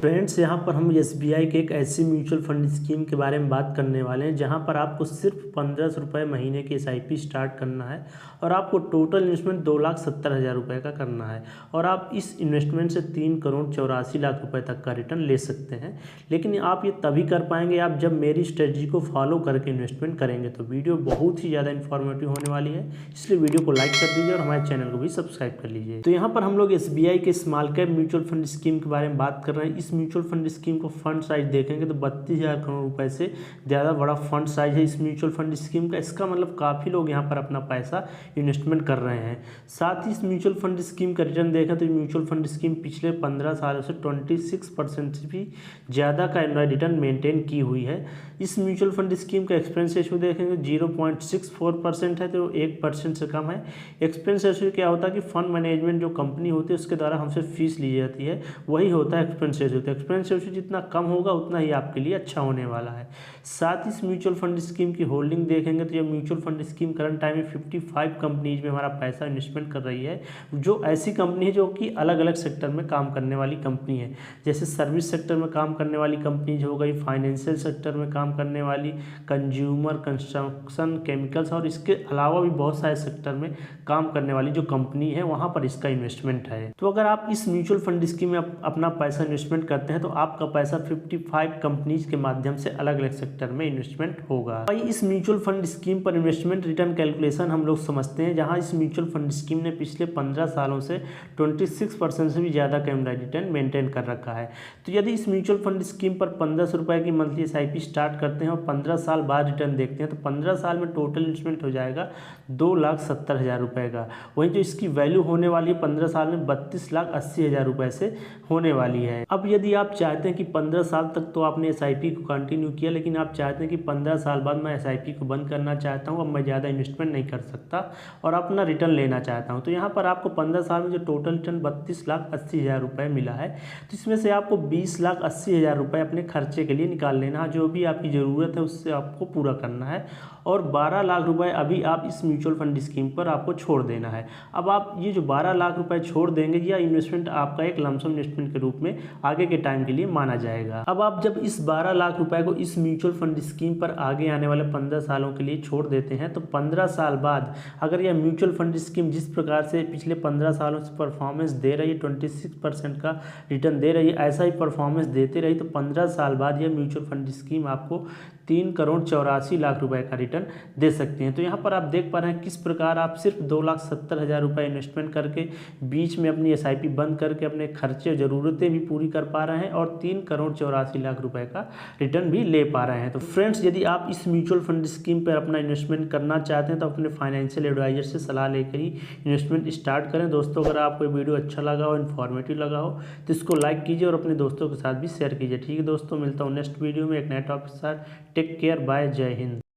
Friends, यहाँ पर हम एसबीआई के एक ऐसी म्यूचुअल फंड स्कीम के बारे में बात करने वाले हैं जहाँ पर आपको सिर्फ 1500 रुपये महीने की एसआईपी स्टार्ट करना है और आपको टोटल इन्वेस्टमेंट 2,70,000 रुपये का करना है और आप इस इन्वेस्टमेंट से 3,84,00,000 रुपये तक का रिटर्न ले सकते हैं। लेकिन आप ये तभी कर पाएंगे आप जब मेरी स्ट्रेटजी को फॉलो करके इन्वेस्टमेंट करेंगे। तो वीडियो बहुत ही ज़्यादा इन्फॉर्मेटिव होने वाली है, इसलिए वीडियो को लाइक कर दीजिए और हमारे चैनल को भी सब्सक्राइब कर लीजिए। तो यहाँ पर हम लोग एसबीआई के small cap mutual fund scheme के बारे में बात कर रहे हैं। इस म्यूचुअल फंड स्कीम को फंड साइज देखेंगे तो 32,000 करोड़ रुपए से ज़्यादा बड़ा फंड साइज है इस म्यूचुअल फंड स्कीम का। इसका मतलब काफ़ी लोग यहाँ पर अपना पैसा इन्वेस्टमेंट कर रहे हैं। साथ ही इस म्यूचुअल फंड स्कीम का रिटर्न देखें तो म्यूचुअल फंड स्कीम पिछले 15 सालों से 26% से भी ज़्यादा का एनुअल रिटर्न मेंटेन की हुई है। इस म्यूचुअल फंड स्कीम का एक्सपेंस रेशियो देखेंगे 0.64% है, तो 1% से कम है। एक्सपेंस रेशियो क्या होता है कि फंड मैनेजमेंट जो कंपनी होती है उसके द्वारा हमसे फीस ली जाती है, वही होता है एक्सपेंस रेशियो। तो एक्सपेंस रेशियो जितना कम होगा उतना ही आपके लिए अच्छा होने वाला है। साथ ही इस म्यूचुअल फंड स्कीम की होल्डिंग देखेंगे तो यह mutual fund scheme current time में 55 कंपनीज में हमारा पैसा इन्वेस्टमेंट कर रही है, जो ऐसी कंपनी है जो कि अलग अलग सेक्टर में काम करने वाली कंपनी है। जैसे सर्विस सेक्टर में काम करने वाली कंपनीज हो गई, फाइनेंशियल सेक्टर में काम करने वाली, कंज्यूमर, कंस्ट्रक्शन, केमिकल्स और इसके अलावा भी बहुत सारे सेक्टर में काम करने वाली जो कंपनी है वहाँ पर इसका इन्वेस्टमेंट है। तो अगर आप इस म्यूचुअल फंड स्कीम में अपना पैसा इन्वेस्टमेंट करते हैं तो आपका पैसा 55 कंपनीज के माध्यम से अलग अलग सेक्टर में इन्वेस्टमेंट होगा। भाई इस म्यूचुअल फंड स्कीम पर इन्वेस्टमेंट रिटर्न कैलकुलेशन हम लोग समझते हैं, जहां इस म्यूचुअल फंड स्कीम ने पिछले 15 सालों से 26% से भी ज़्यादा का रिटर्न मेंटेन कर रखा है। तो यदि इस म्यूचुअल फंड स्कीम पर 1500 रुपये की मंथली एसआईपी स्टार्ट करते हैं और 15 साल बाद रिटर्न देखते हैं तो 15 साल में टोटल इन्वेस्टमेंट हो जाएगा 2,70,000 रुपये का। वहीं जो इसकी वैल्यू होने वाली है 15 साल में 32,80,000 रुपये से होने वाली है। अब यदि आप चाहते हैं कि 15 साल तक तो आपने एसआईपी को कंटिन्यू किया, लेकिन आप चाहते हैं कि 15 साल बाद मैं एसआईपी को बंद करना चाहता हूं, अब मैं ज़्यादा इन्वेस्टमेंट नहीं कर सकता और अपना रिटर्न लेना चाहता हूं, तो यहाँ पर आपको 15 साल में जो टोटल रिटर्न 32,80,000 रुपये मिला है, तो इसमें से आपको 20,80,000 रुपये अपने खर्चे के लिए निकाल लेना है। जो भी आपकी ज़रूरत है उससे आपको पूरा करना है और 12 लाख रुपये अभी आप इस म्यूचुअल फंड स्कीम पर आपको छोड़ देना है। अब आप ये जो 12 लाख रुपये छोड़ देंगे, यह इन्वेस्टमेंट आपका एक लमसम इन्वेस्टमेंट के रूप में आगे के टाइम के लिए माना जाएगा। अब आप जब इस 12 लाख रुपए को इस म्यूचुअल फंड स्कीम पर आगे आने वाले 15 सालों के लिए छोड़ देते हैं तो 15 साल बाद अगर यह म्यूचुअल फंड स्कीम जिस प्रकार से पिछले 15 सालों से परफॉर्मेंस दे रही है, 26% का रिटर्न दे रही है, ऐसा ही परफॉर्मेंस देते रही तो 15 साल बाद यह म्यूचुअल फंड स्कीम आपको 3,84,00,000 रुपए का रिटर्न दे सकती हैं। तो यहाँ पर आप देख पा रहे हैं किस प्रकार आप सिर्फ 2,70,000 रुपये इन्वेस्टमेंट करके बीच में अपनी एसआईपी बंद करके अपने खर्चे ज़रूरतें भी पूरी कर पा रहे हैं और 3,84,00,000 रुपये का रिटर्न भी ले पा रहे हैं। तो फ्रेंड्स, यदि आप इस म्यूचुअल फंड स्कीम पर अपना इन्वेस्टमेंट करना चाहते हैं तो अपने फाइनेंशियल एडवाइजर से सलाह लेकर ही इन्वेस्टमेंट स्टार्ट करें। दोस्तों, अगर आपको वीडियो अच्छा लगा हो, इन्फॉर्मेटिव लगा हो तो इसको लाइक कीजिए और अपने दोस्तों के साथ भी शेयर कीजिए। ठीक है दोस्तों, मिलता हूँ नेक्स्ट वीडियो में एक नए टॉपिक के साथ। टेक केयर, बाय, जय हिंद।